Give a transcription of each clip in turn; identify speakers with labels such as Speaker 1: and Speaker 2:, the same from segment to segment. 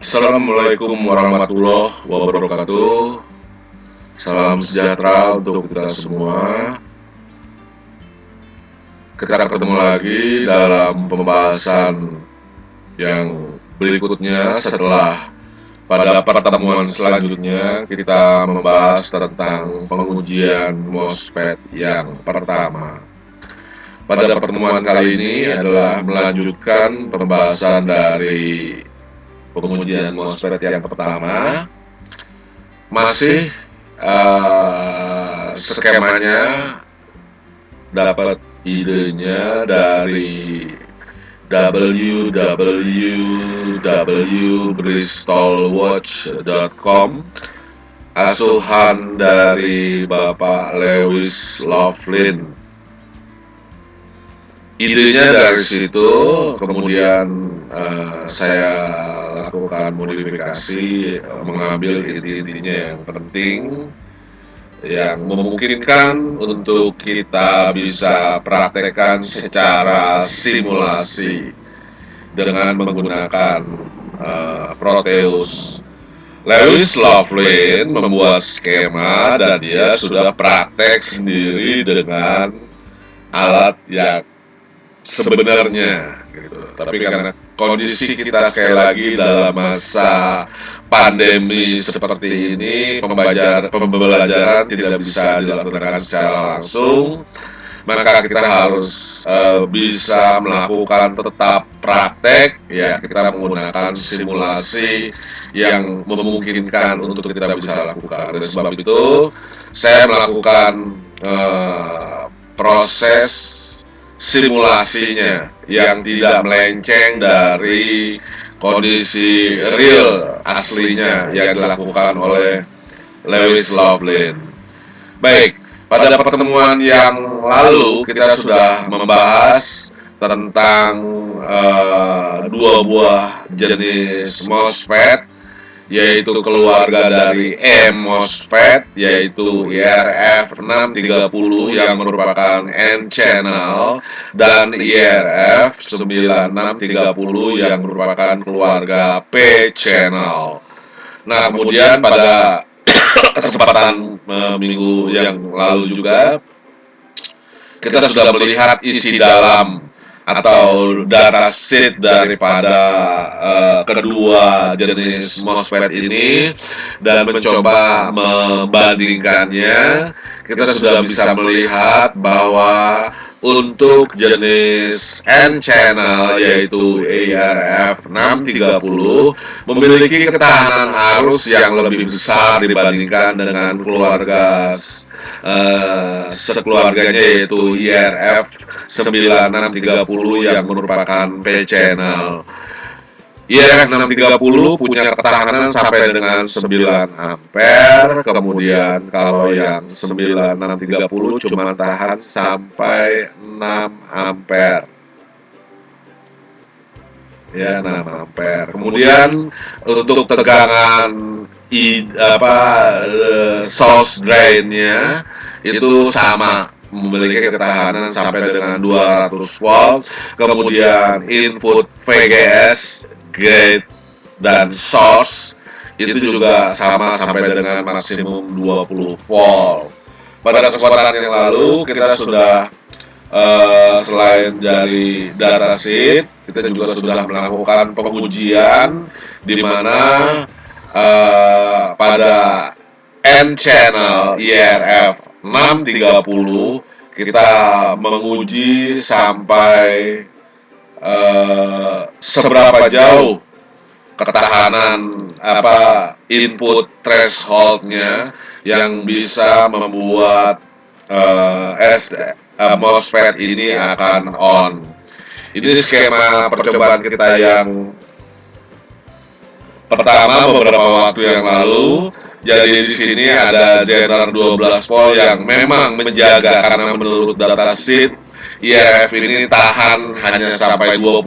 Speaker 1: Assalamualaikum warahmatullahi wabarakatuh. Salam sejahtera untuk kita semua. Kita ketemu lagi dalam pembahasan yang berikutnya setelah pada pertemuan selanjutnya kita membahas tentang pengujian MOSFET yang pertama. Pada pertemuan kali ini adalah melanjutkan pembahasan dari pengujian MOSFET yang pertama. Masih skemanya dapat idenya dari www.bristolwatch.com, asuhan dari Bapak Lewis Laughlin. Idenya dari situ, kemudian saya lakukan modifikasi, mengambil inti-intinya yang penting, yang memungkinkan untuk kita bisa praktekkan secara simulasi dengan menggunakan Proteus. Lewis Laughlin membuat skema dan dia sudah praktek sendiri dengan alat yang sebenarnya gitu. Tapi karena kondisi kita sekali lagi dalam masa pandemi seperti ini, pembelajaran tidak bisa dilaksanakan secara langsung, maka kita harus bisa melakukan tetap praktek, ya kita menggunakan simulasi yang memungkinkan untuk kita bisa lakukan. Oleh sebab itu, saya melakukan proses simulasinya yang tidak melenceng dari kondisi real aslinya yang dilakukan oleh Lewis Laughlin. Baik, pada pertemuan yang lalu kita sudah membahas tentang dua buah jenis MOSFET, yaitu keluarga dari MOSFET, yaitu IRF630 yang merupakan N-channel, dan IRF9630 yang merupakan keluarga P-channel. Nah, kemudian pada kesempatan minggu yang lalu juga kita sudah melihat isi dalam atau data sheet daripada kedua jenis MOSFET ini dan mencoba membandingkannya. Kita sudah bisa melihat bahwa untuk jenis N-channel yaitu IRF630 memiliki ketahanan arus yang lebih besar dibandingkan dengan keluarga sekeluarganya yaitu IRF9630 yang merupakan P-channel. IRF630 punya ketahanan sampai dengan 9 ampere, kemudian kalau yang 9630 cuma tahan sampai 6 ampere. Ya, 6 ampere. Kemudian untuk tegangan source drain-nya itu sama, memiliki ketahanan sampai dengan 200 volt. Kemudian input VGS, gate, dan source itu juga sama sampai dengan maksimum 20 volt. Pada kesempatan yang lalu kita sudah selain dari datasheet, kita juga sudah melakukan pengujian di mana pada N-channel IRF 630 kita menguji sampai seberapa jauh ketahanan input thresholdnya yang bisa membuat MOSFET ini akan on. Ini skema percobaan kita yang pertama beberapa waktu yang lalu. Jadi di sini ada Zener 12 volt yang memang menjaga, karena menurut datasheet IRF ini tahan hanya sampai 20,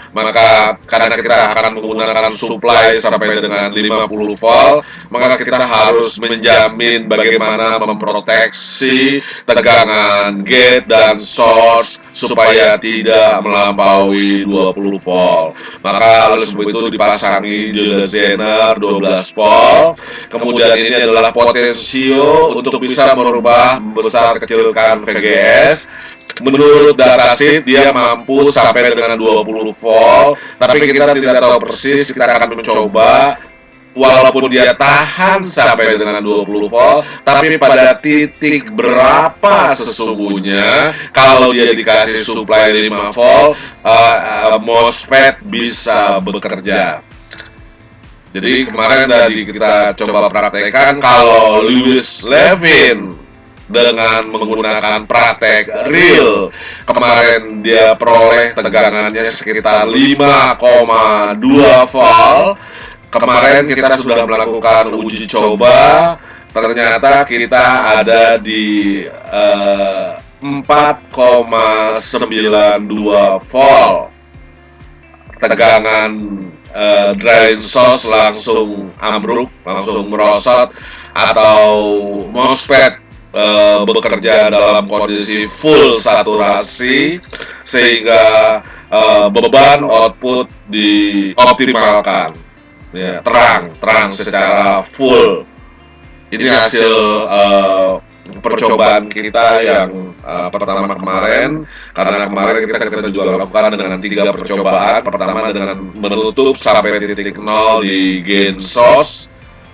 Speaker 1: maka karena kita akan menggunakan supply sampai dengan 50 volt, maka kita harus menjamin bagaimana memproteksi tegangan gate dan source supaya tidak melampaui 20 volt. Maka oleh sebab itu dipasangi delay zener 12 volt. Kemudian ini adalah potensio untuk bisa merubah besar kecilkan VGS. Menurut datasheet dia mampu sampai dengan 20 volt, tapi kita tidak tahu persis. Kita akan mencoba walaupun dia tahan sampai dengan 20 volt, tapi pada titik berapa sesungguhnya kalau dia dikasih supply 5 volt, MOSFET bisa bekerja. Jadi kemarin dari kita coba praktekkan, kalau Lewis Levin dengan menggunakan praktek real, kemarin dia peroleh tegangannya sekitar 5,2 volt. Kemarin kita sudah melakukan uji coba, ternyata kita ada di 4,92 volt. Tegangan drain source langsung ambruk, langsung merosot, atau MOSFET bekerja dalam kondisi full saturasi sehingga beban output dioptimalkan. Ya, terang secara full. Ini hasil percobaan kita yang pertama kemarin, karena kemarin kita juga lakukan dengan 3 percobaan. Pertama dengan menutup sampai titik 0 di gain source,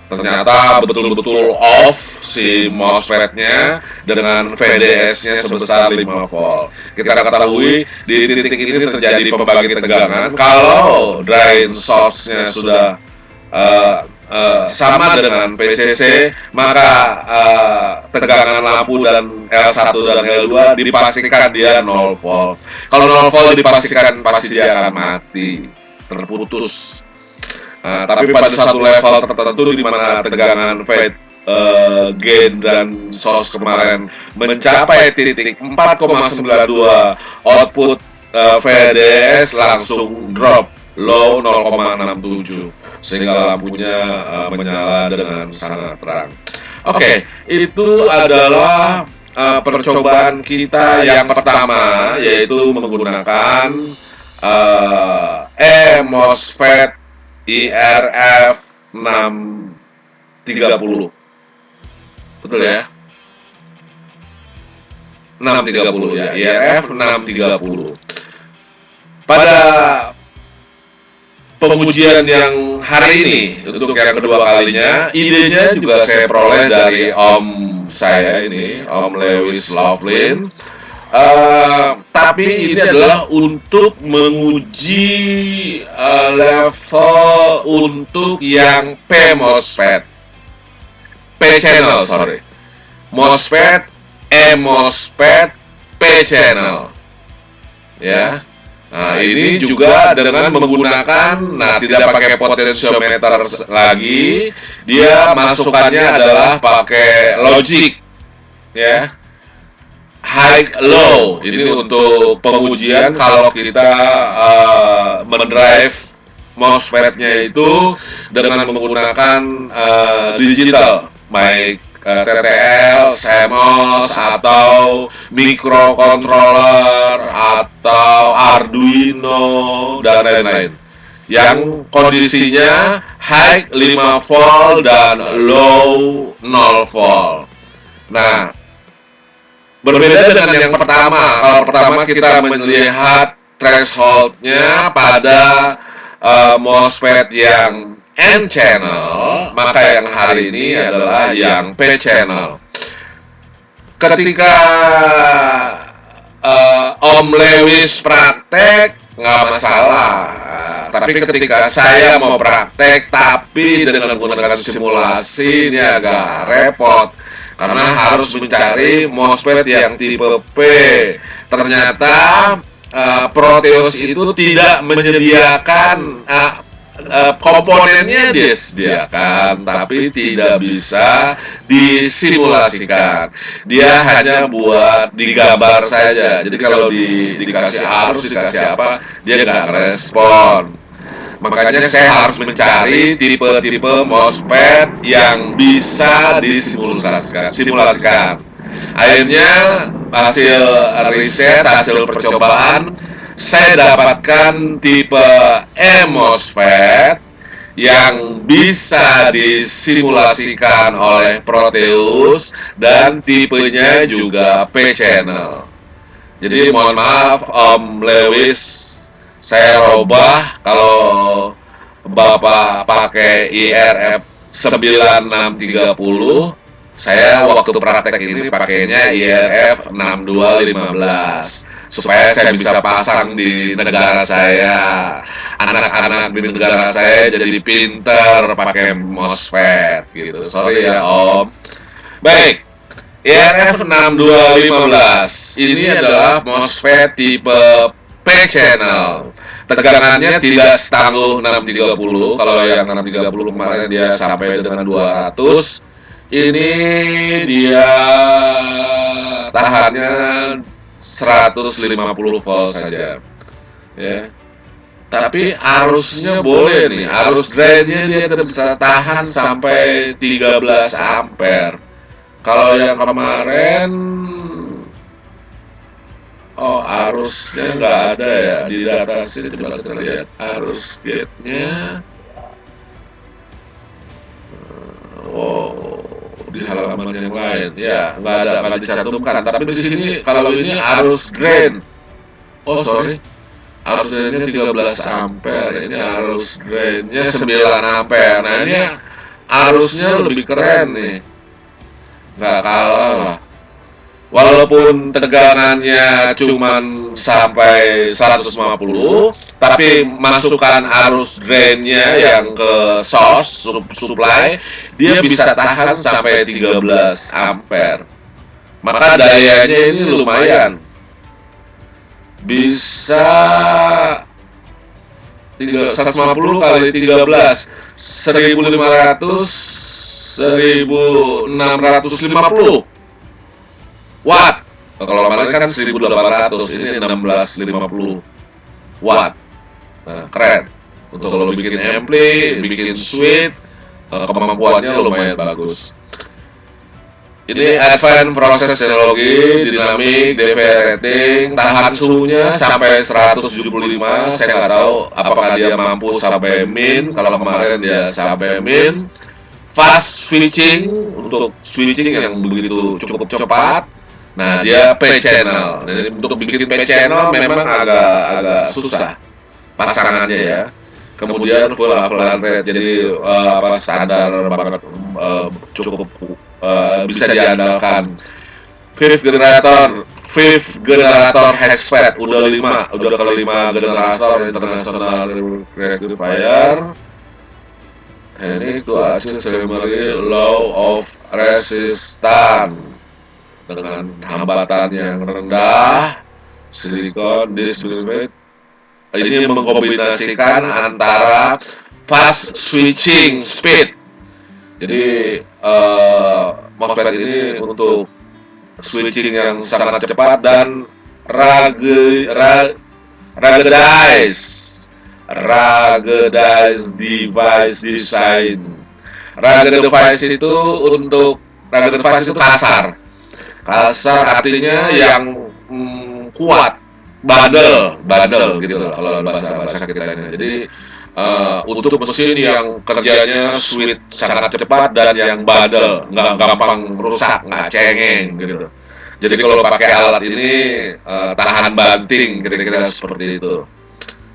Speaker 1: ternyata betul-betul off si MOSFET-nya dengan VDS-nya sebesar 5 volt. Kita ketahui di titik ini terjadi pembagi tegangan. Kalau drain source-nya sudah sama dengan PCC, maka tegangan lampu dan L1 dan L2 dipastikan dia 0 volt. Kalau 0 volt dipastikan pasti dia akan mati, terputus. Tapi pada satu level tertentu di mana tegangan gain dan source kemarin mencapai titik 4,92, output VDS langsung drop low 0,67 sehingga lampunya menyala dengan sangat terang. Oke, itu adalah percobaan kita yang pertama, yaitu menggunakan MOSFET IRF 630. Betul ya? 630 ya, IRF 630. Pada pengujian yang hari ini untuk yang kedua kalinya, idenya juga saya peroleh dari Om saya ini, Om Lewis Loveland. Tapi ini adalah untuk menguji level untuk yang P-MOSFET, P-channel, sorry, MOSFET, E-MOSFET, P-channel, ya. Nah, ini juga dengan menggunakan, tidak pakai potensiometer lagi, dia masukannya adalah pakai logic, ya, high low. Ini untuk pengujian kalau kita mendrive MOSFET-nya itu dengan menggunakan digital, baik TTL, CMOS, atau microcontroller, atau Arduino, dan lain-lain, yang kondisinya high 5 volt dan low 0 volt. Nah, berbeda dengan yang pertama. Kalau pertama kita melihat threshold-nya pada MOSFET yang N-channel, maka yang hari ini adalah yang P-channel. Ketika Om Lewis praktek, nggak masalah. Tapi ketika saya mau praktek, tapi dengan menggunakan simulasi, ini agak repot. Karena harus mencari MOSFET yang tipe P. Ternyata Proteus itu tidak menyediakan komponennya disediakan, tapi tidak bisa disimulasikan. Dia hanya buat digambar saja. Jadi kalau dikasih arus, dikasih apa, dia nggak respon. Makanya saya harus mencari tipe-tipe MOSFET yang bisa simulasikan. Akhirnya hasil riset, hasil percobaan, saya dapatkan tipe MOSFET yang bisa disimulasikan oleh Proteus dan tipenya juga P-channel. Jadi mohon maaf Om Lewis, saya robah kalau Bapak pakai IRF 9630, saya waktu praktek ini pakainya IRF 6215 supaya saya bisa pasang di negara saya. Anak-anak di negara saya jadi pinter pakai MOSFET gitu. Sorry ya Om. Baik, IRF 6215 ini adalah MOSFET tipe P-channel. Tegangannya tidak setangguh 630. Kalau yang 630 kemarin dia sampai dengan 200. Ini dia tahannya 150 volt saja. Ya. Tapi arusnya boleh nih. Arus drainnya dia bisa tahan sampai 13 ampere. Kalau yang kemarin arusnya nggak ada ya di data sini. Coba kita lihat arus gate-nya. Di halaman yang lain ya nggak dicantumkan. Tapi di sini kalau ini arus drain. Arus drainnya 13 ampere. Ini arus drainnya 9 ampere. Nah ini arusnya lebih keren nih. Nggak kalah lah. Walaupun tegangannya cuman sampai 150, tapi masukan arus drainnya yang ke source supply, dia bisa tahan sampai 13 ampere. Maka dayanya ini lumayan. Bisa 150 kali 13, 1500, 1650 watt. Kalau kemarin kan 1800, ini 1650 watt. Nah, keren. Untuk lo bikin ampli, bikin switch, kemampuannya lumayan bagus. Ini advance proses teknologi, dinamik, DV rating, tahan suhunya sampai 175. Saya nggak tahu apakah dia mampu sampai min. Kalau kemarin dia sampai min. Fast switching, untuk switching yang begitu cukup cepat. Nah, dia P-channel. Jadi untuk bikin P-channel memang agak susah pasangannya ya. Kemudian full rate, jadi standar banget, cukup bisa diandalkan. Fifth generator HESFET udah kali 5 generator international rectifier. Ini itu hasil ceremony law of resistance dengan hambatan yang rendah, silikon disbelieved. Ini mengkombinasikan antara fast switching speed. Jadi MOSFET ini untuk switching yang sangat cepat dan ruggedized device design. Rugged device itu kasar artinya yang kuat, bandel gitu loh kalau bahasa kitanya. Jadi untuk mesin yang kerjanya switch sangat cepat dan yang bandel, nggak gampang rusak, nggak cengeng gitu. Jadi kalau pakai alat ini tahan banting, kira-kira seperti itu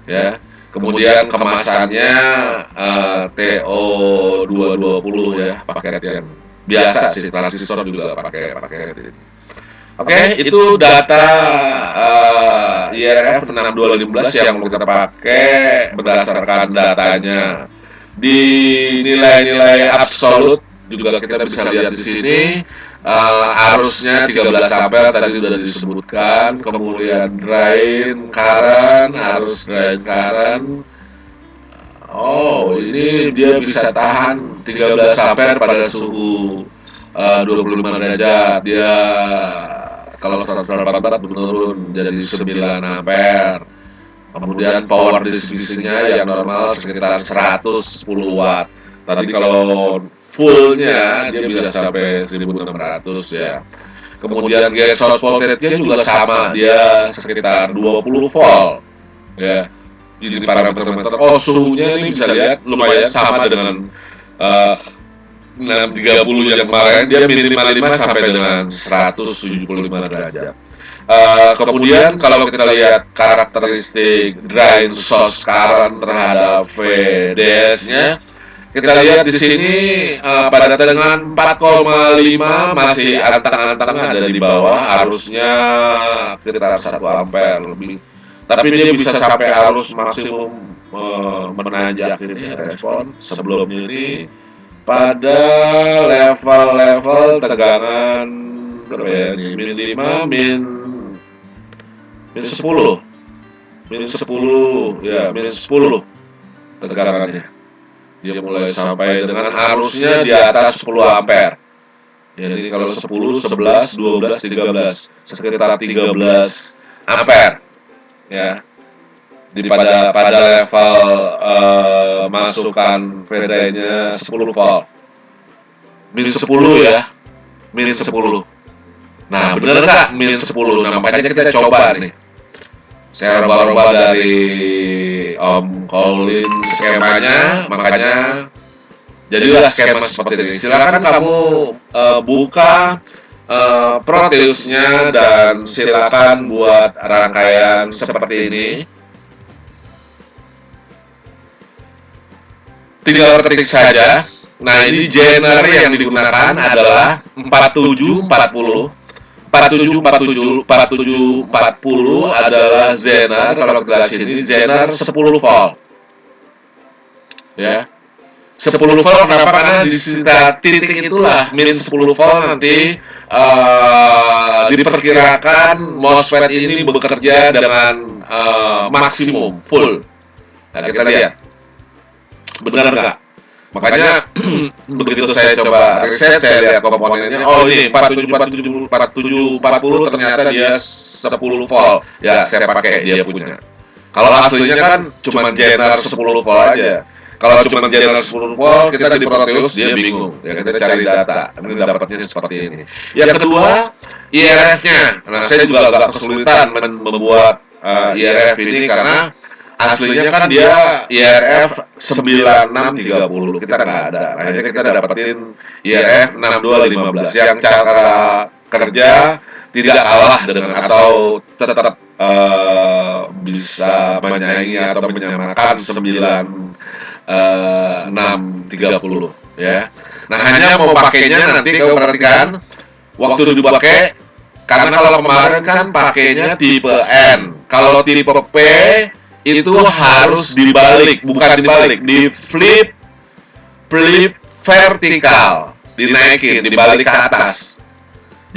Speaker 1: ya. Kemudian kemasannya TO220 ya, paket yang biasa sih, transistor juga pakai ini. Oke, itu data IRF 6215 yang kita pakai berdasarkan datanya. Di nilai-nilai absolut juga kita bisa lihat di sini. Arusnya 13 ampere tadi sudah disebutkan. Kemudian drain current, arus drain current Oh, ini dia bisa tahan 13 ampere pada suhu 25 derajat. Dia kalau 180 menurun jadi 9 ampere. Kemudian power distribusinya yang normal sekitar 110 watt. Tadi kalau fullnya dia bisa sampai 1600 ya. Kemudian gate source voltage-nya juga sama, dia sekitar 20 volt ya. Jadi parameter suhunya ini bisa lihat lumayan sama dengan 630 yang kemarin, dia minimal 5 sampai dengan 175 derajat. Kemudian kalau kita lihat karakteristik drain source current terhadap VDS-nya, kita lihat di sini pada dengan 4,5 masih antang-antangnya ada di bawah, arusnya sekitar 1 ampere lebih. Tapi dia bisa sampai arus maksimum menanjak ini respon sebelumnya ini pada level-level tegangan berapa ya, min 5, min 10 ya, min 10 tegangannya. Dia mulai sampai dengan arusnya di atas 10 ampere. Jadi kalau 10, 11, 12, 13 sekitar 13 ampere ya. Pada level masukan VDA-nya 10 volt. Min 10 ya. Min 10. Nah, bener nggak min 10? Nah, makanya kita coba nih. Saya rubah-rubah dari Om Colin skemanya, makanya jadilah skema seperti ini. Silakan kamu buka Proteusnya dan silakan buat rangkaian seperti ini. Tinggal ketik saja. Nah, ini genre yang digunakan adalah 4740. 4740 adalah Zener. Kalau kita lihat sini Zener 10 volt. Ya. 10 volt kenapa? Karena di sekitar titik itulah min 10 volt nanti diperkirakan MOSFET ini bekerja dengan maksimum full. Nah, kita lihat. Benar nggak? Makanya begitu saya coba riset, saya lihat komponennya, oh ini 4740 ternyata dia 10 volt. Ya, saya pakai dia punya. Kalau aslinya kan cuma Zener 10 volt aja. Kalau cuma Zener 10 volt, kita di Proteus dia bingung. Ya, kita cari data. Ini dapatnya seperti ini. Yang kedua, IRF-nya. Nah, saya juga agak kesulitan membuat IRF ini karena aslinya kan dia IRF 9630, kita nggak ada. Akhirnya kita dapetin IRF 6215 yang cara kerja tidak kalah dengan atau tetap bisa menyaingi atau menyamakan 9630 ya. Nah, hanya mau pakainya nanti kamu perhatikan waktu dipakai, karena kalau kemarin kan pakainya tipe N, kalau tipe P itu harus dibalik, bukan dibalik, di flip vertikal, dinaikin, dibalik ke atas.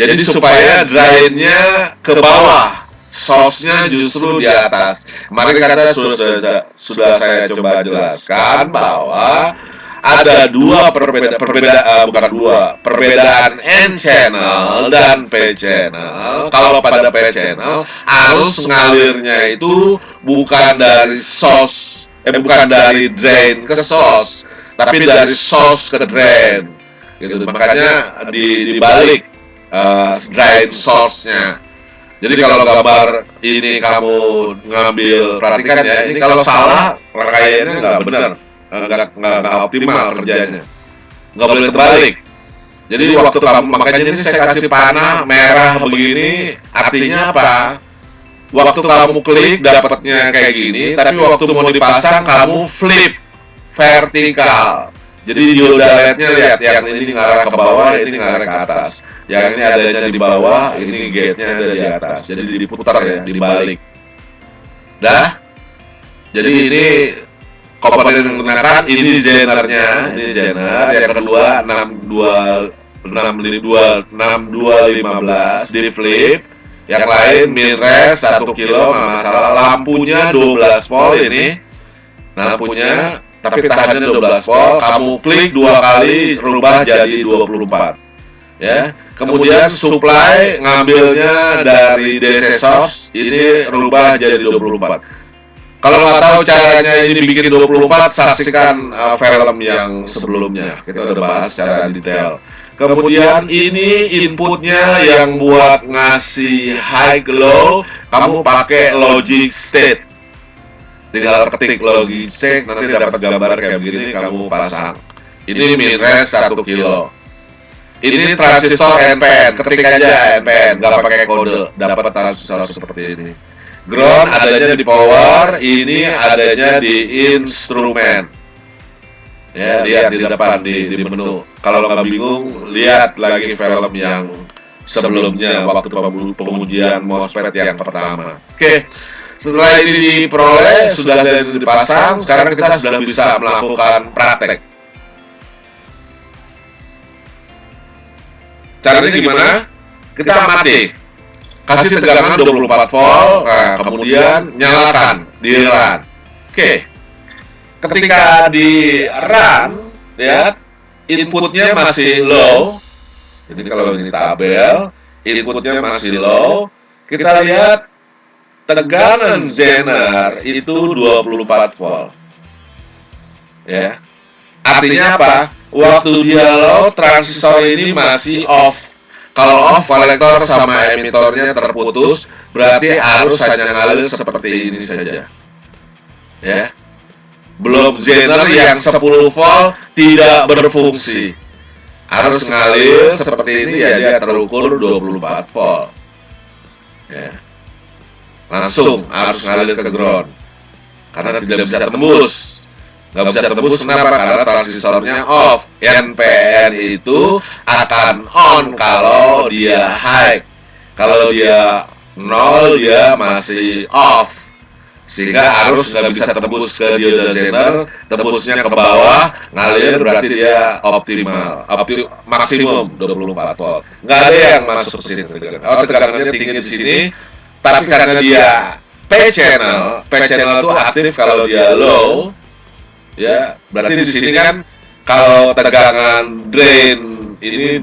Speaker 1: Jadi supaya drainnya ke bawah, source-nya justru di atas. Kemarin kata sudah saya coba jelaskan bahwa ada perbedaan N channel dan P channel. Kalau pada P channel arus ngalirnya itu bukan dari source, bukan dari drain ke source, tapi dari source ke drain. Gitu. Makanya dibalik drain source-nya. Jadi kalau gambar ini kamu ngambil, perhatikan ya, ini kalau salah rangkaiannya nggak benar. Nggak optimal kerjanya, nggak boleh terbalik. Jadi waktu kamu, makanya ini saya kasih panah merah begini, artinya apa? Waktu kamu klik dapatnya kayak gini, tapi waktu mau dipasang kamu flip vertikal. Jadi dioda LED-nya lihat, yang ini ngarah ke bawah, ini ngarah ke atas. Yang ini adanya di bawah, ini gate-nya ada di atas. Jadi diputar ya, dibalik. Dah. Jadi ini komponen yang digunakan, ini Zener-nya, ini Zener. Yang kedua 6215 di flip. Yang lain minres 1 kilo, nggak masalah. Lampunya 12 volt ini. Lampunya tapi tahannya 12 volt, kamu klik 2 kali, rubah jadi 24. Ya, kemudian supply ngambilnya dari DC source, ini rubah jadi 24. Kalau nggak tahu caranya ini bikin 24, saksikan film yang sebelumnya, kita udah bahas secara detail. Kemudian ini inputnya yang buat ngasih high low, kamu pakai logic state. Tinggal ketik logic state, nanti dapat gambar kayak begini, kamu pasang. Ini min res 1 kilo. Ini transistor NPN, ketik aja NPN, nggak pakai kode, dapat transistor seperti ini. Ground adanya di power, ini adanya di instrumen. Ya, lihat di depan di menu. Kalau nggak bingung, lihat lagi film yang sebelumnya waktu pengujian MOSFET yang pertama. Oke, setelah ini diperoleh, sudah dipasang, sekarang kita sudah bisa melakukan praktek. Caranya gimana? Kita mati, kasih tegangan 24 volt, nah, kemudian nyalakan di run. Oke. Ketika di run, ya, inputnya masih low. Jadi kalau ini tabel, inputnya masih low. Kita lihat tegangan Zener itu 24 volt. Ya. Artinya apa? Waktu dia low, transistor ini masih off. Kalau off, kolektor sama emitornya terputus, berarti arus hanya ngalir seperti ini saja. Ya. Belum Zener yang 10 volt tidak berfungsi. Arus ngalir seperti ini, ya dia terukur 24 volt. Ya. Langsung arus ngalir ke ground. Karena tidak bisa tembus. Nggak bisa tembus kenapa? Karena transistornya off. NPN itu akan on kalau dia high. Kalau dia 0, dia masih off. Sehingga arus nggak bisa tembus ke dioda Zener, tembusnya ke bawah, ngalir berarti dia optimal, maksimum 24 volt. Nggak ada yang masuk ke sini. Tegangannya tinggi di sini, tapi karena dia P channel itu aktif kalau dia low, ya berarti di sini kan kalau tegangan drain ini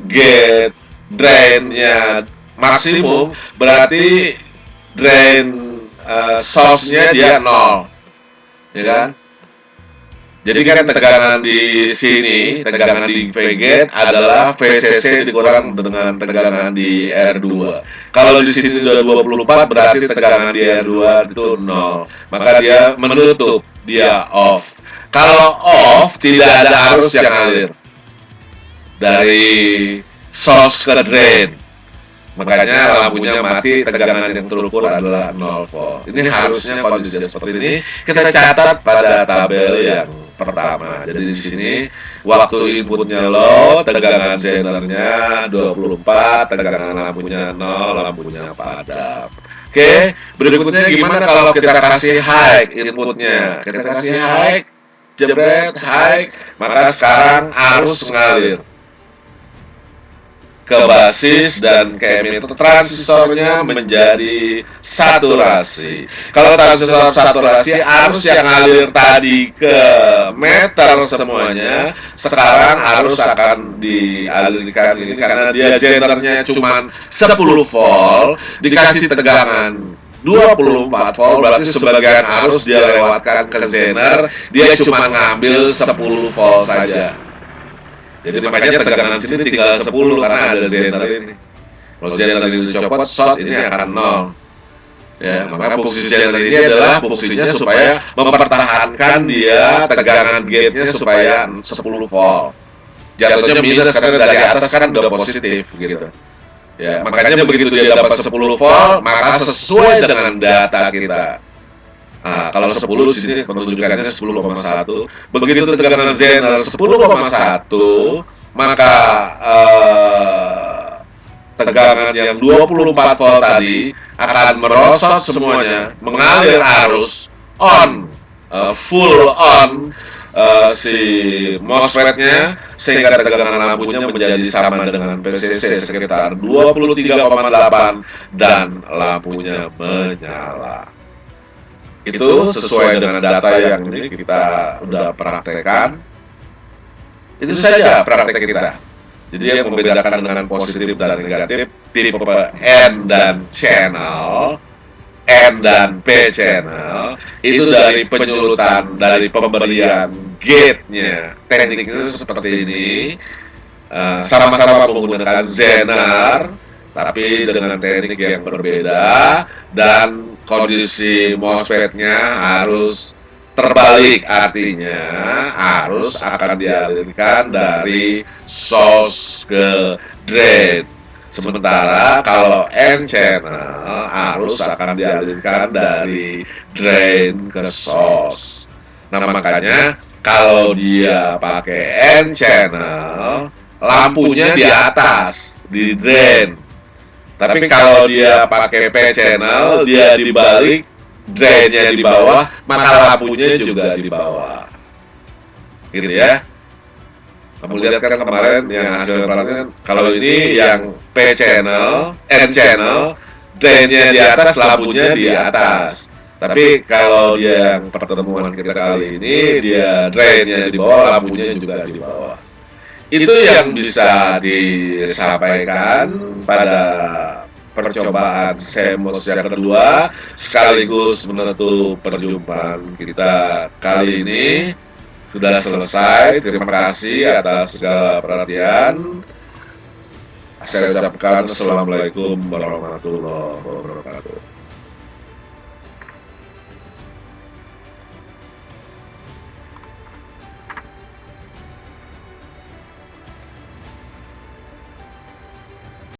Speaker 1: gate drainnya maksimum, berarti drain source-nya dia 0, ya kan? Jadi kan tegangan di sini, tegangan di V-gate adalah VCC dikurang dengan tegangan di R2. Kalau di sini udah 24, berarti tegangan di R2 itu 0. Maka dia menutup, dia off. Kalau off, tidak ada arus yang ngalir dari source ke drain. Makanya lampunya mati, tegangan yang terukur adalah 0 volt. Ini harusnya kondisi seperti ini kita catat pada tabel yang pertama. Jadi di sini waktu inputnya low, tegangan Zenernya 24, tegangan lampunya 0, lampunya padam. Oke, berikutnya gimana kalau kita kasih high inputnya? Kita kasih high, jebret high, maka sekarang arus ngalir ke basis dan ke emitor, transistornya menjadi saturasi. Kalau transistor saturasi, arus yang ngalir tadi ke meter semuanya, sekarang arus akan dialirkan ini karena dia Zenernya cuma 10 volt, dikasih tegangan 24 volt, berarti sebagian arus dia lewatkan ke Zener, dia cuma ngambil 10 volt saja. Jadi makanya tegangan sini tinggal 10 karena ada Zener ini. Kalau Zener ini dicopot, short ini akan 0. Ya, maka fungsi Zener ini adalah fungsinya supaya mempertahankan dia tegangan gate-nya supaya 10 volt. Jatuhnya minus karena dari atas kan udah positif gitu. Ya, makanya begitu dia dapat 10 volt, maka sesuai dengan data kita. Nah, kalau 10 di sini menunjukkannya 10,1. Begitu tegangan Zener 10,1, maka tegangan yang 24 volt tadi akan merosot semuanya, mengalir arus on, full on si MOSFET-nya, sehingga tegangan lampunya menjadi sama dengan PCC sekitar 23,8 dan lampunya menyala. Itu sesuai dengan data yang ini kita udah praktekkan. Itu saja praktek kita. Jadi yang membedakan dengan positif dan negatif, tipe N dan channel, N dan P channel, itu dari penyulutan, dari pemberian gate-nya. Teknik itu seperti ini, sama-sama menggunakan Zener, tapi dengan teknik yang berbeda, dan kondisi MOSFET-nya harus terbalik, artinya harus akan dialirkan dari source ke drain. Sementara kalau N channel harus akan dialirkan dari drain ke source. Nah, makanya kalau dia pakai N channel, lampunya di atas, di drain. Tapi kalau dia pakai P channel, dia dibalik, drainnya di bawah, maka lampunya juga di bawah. Gitu ya. Kamu lihat kan kemarin yang hasil peralatan, kalau ini yang P channel, N channel, drainnya di atas, lampunya di atas. Tapi kalau dia yang pertemuan kita kali ini, dia drainnya di bawah, lampunya juga di bawah. Itu yang bisa disampaikan pada percobaan CMOS yang kedua, sekaligus menutup perjumpaan kita kali ini. Sudah selesai. Terima kasih atas segala perhatian. Saya ucapkan assalamualaikum warahmatullahi wabarakatuh.